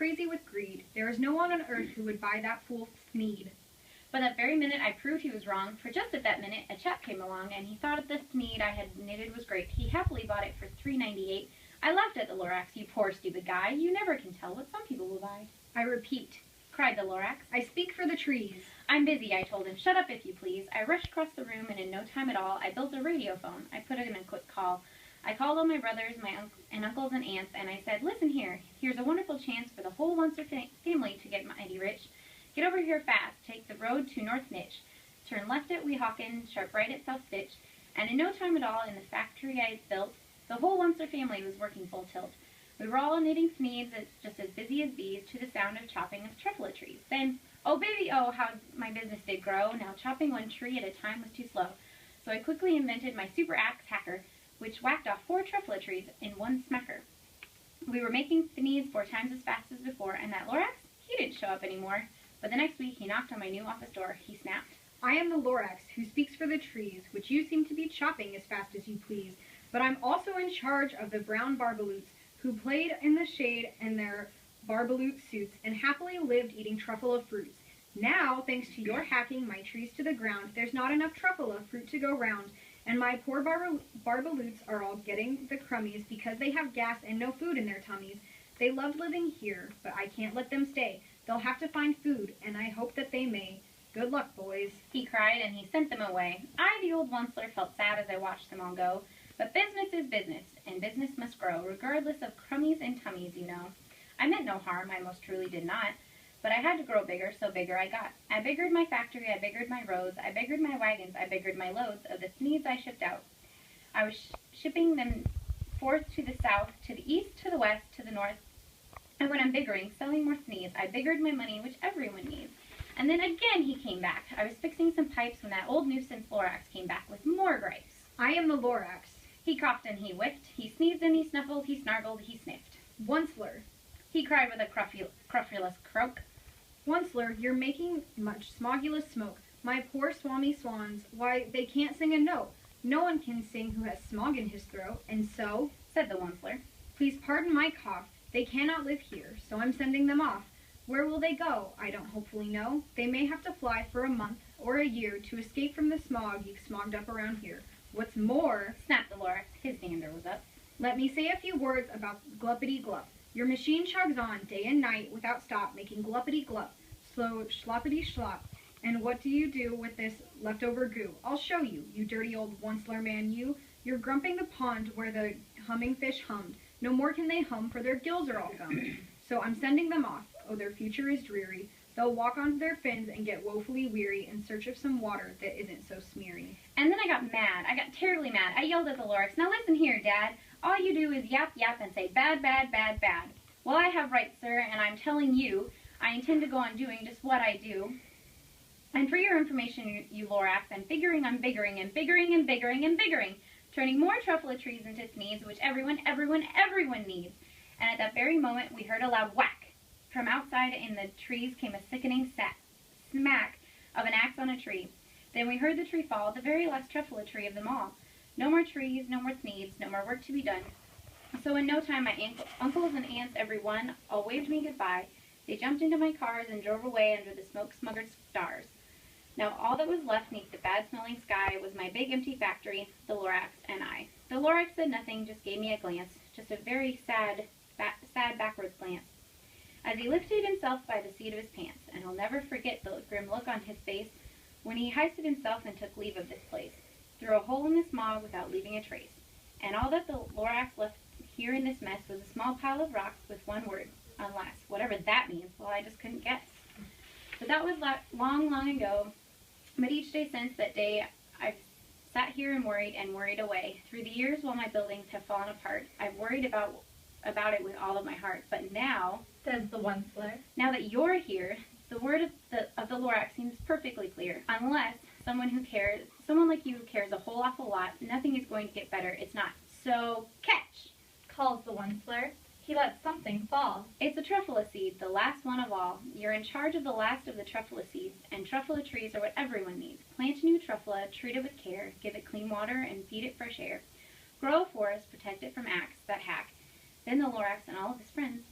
crazy with greed. There is no one on earth who would buy that fool Sneed. But that very minute I proved he was wrong, for just at that minute a chap came along, and he thought the Sneed I had knitted was great. He happily bought it for $3.98. I laughed at the Lorax. You poor stupid guy. You never can tell what some people will buy. I repeat, Cried the Lorax. I speak for the trees. I'm busy, I told him. Shut up if you please. I rushed across the room, and in no time at all I built a radio phone. I put in a quick call. I called all my brothers, and uncles and aunts, and I said, listen here. Here's a wonderful chance for the whole Oncer family to get mighty rich. Get over here fast. Take the road to North Nitch. Turn left at Weehawken, sharp right at South Stitch. And in no time at all, in the factory I had built, the whole Oncer family was working full tilt. We were all knitting Sneeds, just as busy as bees, to the sound of chopping of truffula trees. Then, oh baby, oh, how my business did grow. Now chopping one tree at a time was too slow. So I quickly invented my super axe hacker, which whacked off 4 truffula trees in one smacker. We were making Sneeds 4 times as fast as before, and that Lorax, he didn't show up anymore. But the next week he knocked on my new office door. He snapped. I am the Lorax, who speaks for the trees, which you seem to be chopping as fast as you please. But I'm also in charge of the brown barbaloots, who played in the shade in their barbaloot suits and happily lived eating truffula fruits. Now, thanks to your hacking my trees to the ground, there's not enough truffula fruit to go round, and my poor barbaloots are all getting the crummies because they have gas and no food in their tummies. They loved living here, but I can't let them stay. They'll have to find food, and I hope that they may. Good luck, boys, he cried, and he sent them away. I, the old Onceler, felt sad as I watched them all go. But business is business, and business must grow, regardless of crummies and tummies, you know. I meant no harm, I most truly did not. But I had to grow bigger, so bigger I got. I biggered my factory, I biggered my roads, I biggered my wagons, I biggered my loads of the Sneeds I shipped out. I was shipping them forth to the south, to the east, to the west, to the north. And when I'm biggering, selling more Sneeds, I biggered my money, which everyone needs. And then again he came back. I was fixing some pipes when that old nuisance Lorax came back with more gripes. I am the Lorax. He coughed and he whiffed. He sneezed and he snuffled. He snargled. He sniffed. Onceler, he cried with a cruffulous croak. Onceler, you're making much smogulous smoke. My poor swami swans, why, they can't sing a note. No one can sing who has smog in his throat, and so, said the Onceler, please pardon my cough. They cannot live here, so I'm sending them off. Where will they go? I don't hopefully know. They may have to fly for a month or a year to escape from the smog you've smogged up around here. What's more, snapped the Lorax, his dander was up, let me say a few words about gluppity-glup. Your machine chugs on day and night without stop, making gluppity-glup, slow sloppity-slop. And what do you do with this leftover goo? I'll show you, you dirty old Onceler man, you. You're grumping the pond where the humming fish hummed. No more can they hum, for their gills are all gummed. So I'm sending them off. Oh, their future is dreary. They'll walk onto their fins and get woefully weary in search of some water that isn't so smeary. And then I got mad. I got terribly mad. I yelled at the Lorax, now listen here, Dad. All you do is yap, yap, and say bad, bad, bad, bad. Well, I have rights, sir, and I'm telling you, I intend to go on doing just what I do. And for your information, you Lorax, I'm figuring I'm biggering and biggering and biggering and biggering, turning more truffula trees into Sneeds, which everyone needs. And at that very moment, we heard a loud whack. From outside in the trees came a sickening smack of an axe on a tree. Then we heard the tree fall, the very last truffula tree of them all. No more trees, no more Sneeds, no more work to be done. So in no time, my uncles and aunts, every one, all waved me goodbye. They jumped into my cars and drove away under the smoke-smuggered stars. Now all that was left neath the bad-smelling sky was my big empty factory, the Lorax, and I. The Lorax said nothing, just gave me a glance, just a very sad backwards glance, as he lifted himself by the seat of his pants, and I'll never forget the grim look on his face when he hoisted himself and took leave of this place, through a hole in the smog without leaving a trace. And all that the Lorax left here in this mess was a small pile of rocks with one word, unless. Whatever that means, well, I just couldn't guess. But that was long, long ago. But each day since that day, I've sat here and worried away. Through the years while my buildings have fallen apart, I've worried about it with all of my heart. But now, says the Onceler, now that you're here, the word of the Lorax seems perfectly clear. Unless someone like you who cares a whole awful lot, nothing is going to get better. It's not. So catch, calls the Onceler. He lets something fall. It's a truffula seed, the last one of all. You're in charge of the last of the truffula seeds, and truffula trees are what everyone needs. Plant a new truffula, treat it with care, give it clean water, and feed it fresh air. Grow a forest, protect it from acts that hack. Then the Lorax and all of his friends